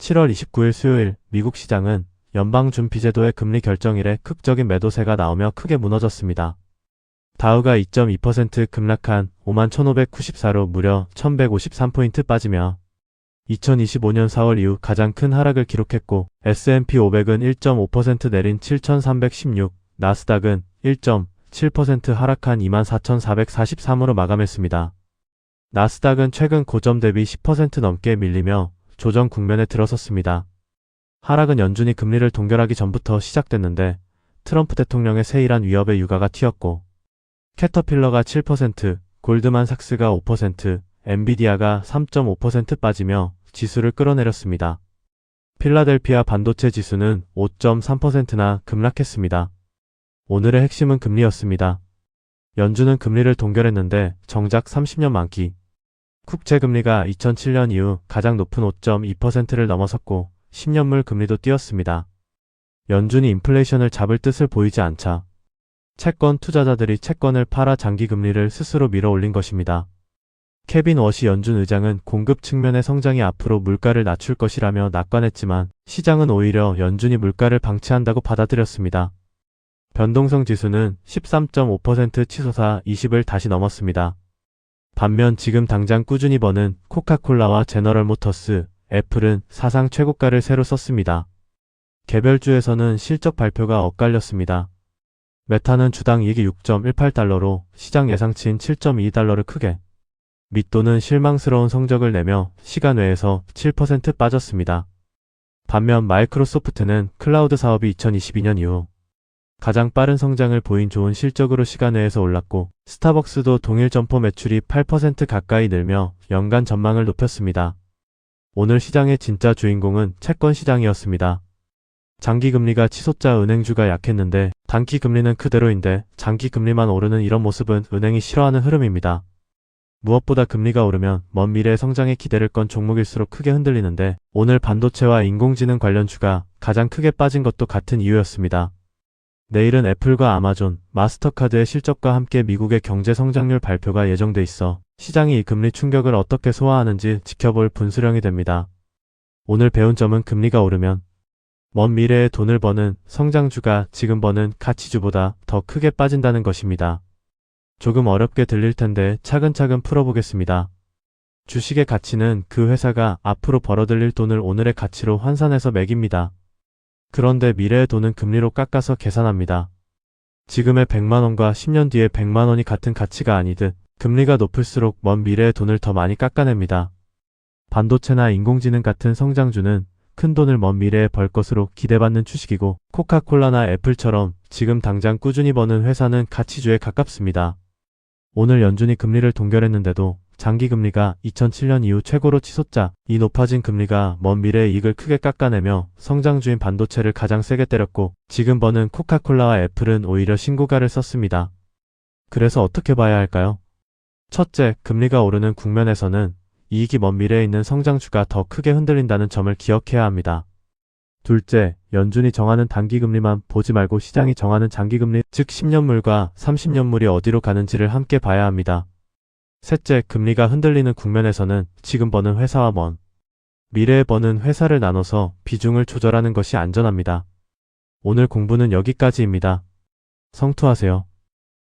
7월 29일 수요일 미국 시장은 연방준비제도의 금리 결정일에 극적인 매도세가 나오며 크게 무너졌습니다. 다우가 2.2% 급락한 51,594로 무려 1,153포인트 빠지며 2025년 4월 이후 가장 큰 하락을 기록했고 S&P 500은 1.5% 내린 7,316, 나스닥은 1.7% 하락한 24,443으로 마감했습니다. 나스닥은 최근 고점 대비 10% 넘게 밀리며 조정 국면에 들어섰습니다. 하락은 연준이 금리를 동결하기 전부터 시작됐는데 트럼프 대통령의 세일한 위협의 유가가 튀었고 캐터필러가 7%, 골드만삭스가 5%, 엔비디아가 3.5% 빠지며 지수를 끌어내렸습니다. 필라델피아 반도체 지수는 5.3%나 급락했습니다. 오늘의 핵심은 금리였습니다. 연준은 금리를 동결했는데 정작 30년 만기 국채금리가 2007년 이후 가장 높은 5.2%를 넘어섰고 10년물 금리도 뛰었습니다. 연준이 인플레이션을 잡을 뜻을 보이지 않자 채권 투자자들이 채권을 팔아 장기금리를 스스로 밀어올린 것입니다. 케빈 워시 연준 의장은 공급 측면의 성장이 앞으로 물가를 낮출 것이라며 낙관했지만 시장은 오히려 연준이 물가를 방치한다고 받아들였습니다. 변동성 지수는 13.5% 치솟아 20을 다시 넘었습니다. 반면 지금 당장 꾸준히 버는 코카콜라와 제너럴모터스, 애플은 사상 최고가를 새로 썼습니다. 개별주에서는 실적 발표가 엇갈렸습니다. 메타는 주당 이익이 6.18달러로 시장 예상치인 7.2달러를 크게 밑도는 실망스러운 성적을 내며 시간 외에서 7% 빠졌습니다. 반면 마이크로소프트는 클라우드 사업이 2022년 이후 가장 빠른 성장을 보인 좋은 실적으로 시간 외에서 올랐고 스타벅스도 동일 점포 매출이 8% 가까이 늘며 연간 전망을 높였습니다. 오늘 시장의 진짜 주인공은 채권 시장이었습니다. 장기금리가 치솟자 은행주가 약했는데 단기금리는 그대로인데 장기금리만 오르는 이런 모습은 은행이 싫어하는 흐름입니다. 무엇보다 금리가 오르면 먼 미래의 성장에 기대를 건 종목일수록 크게 흔들리는데 오늘 반도체와 인공지능 관련주가 가장 크게 빠진 것도 같은 이유였습니다. 내일은 애플과 아마존, 마스터카드의 실적과 함께 미국의 경제 성장률 발표가 예정돼 있어 시장이 이 금리 충격을 어떻게 소화하는지 지켜볼 분수령이 됩니다. 오늘 배운 점은 금리가 오르면 먼 미래에 돈을 버는 성장주가 지금 버는 가치주보다 더 크게 빠진다는 것입니다. 조금 어렵게 들릴 텐데 차근차근 풀어보겠습니다. 주식의 가치는 그 회사가 앞으로 벌어들일 돈을 오늘의 가치로 환산해서 매깁니다. 그런데 미래의 돈은 금리로 깎아서 계산합니다. 지금의 100만원과 10년 뒤의 100만원이 같은 가치가 아니듯 금리가 높을수록 먼 미래의 돈을 더 많이 깎아냅니다. 반도체나 인공지능 같은 성장주는 큰 돈을 먼 미래에 벌 것으로 기대받는 주식이고 코카콜라나 애플처럼 지금 당장 꾸준히 버는 회사는 가치주에 가깝습니다. 오늘 연준이 금리를 동결했는데도 장기금리가 2007년 이후 최고로 치솟자 이 높아진 금리가 먼 미래의 이익을 크게 깎아내며 성장주인 반도체를 가장 세게 때렸고 지금 버는 코카콜라와 애플은 오히려 신고가를 썼습니다. 그래서 어떻게 봐야 할까요? 첫째, 금리가 오르는 국면에서는 이익이 먼 미래에 있는 성장주가 더 크게 흔들린다는 점을 기억해야 합니다. 둘째, 연준이 정하는 단기금리만 보지 말고 시장이 정하는 장기금리, 즉 10년물과 30년물이 어디로 가는지를 함께 봐야 합니다. 셋째, 금리가 흔들리는 국면에서는 지금 버는 회사와 먼 미래에 버는 회사를 나눠서 비중을 조절하는 것이 안전합니다. 오늘 공부는 여기까지입니다. 성투하세요.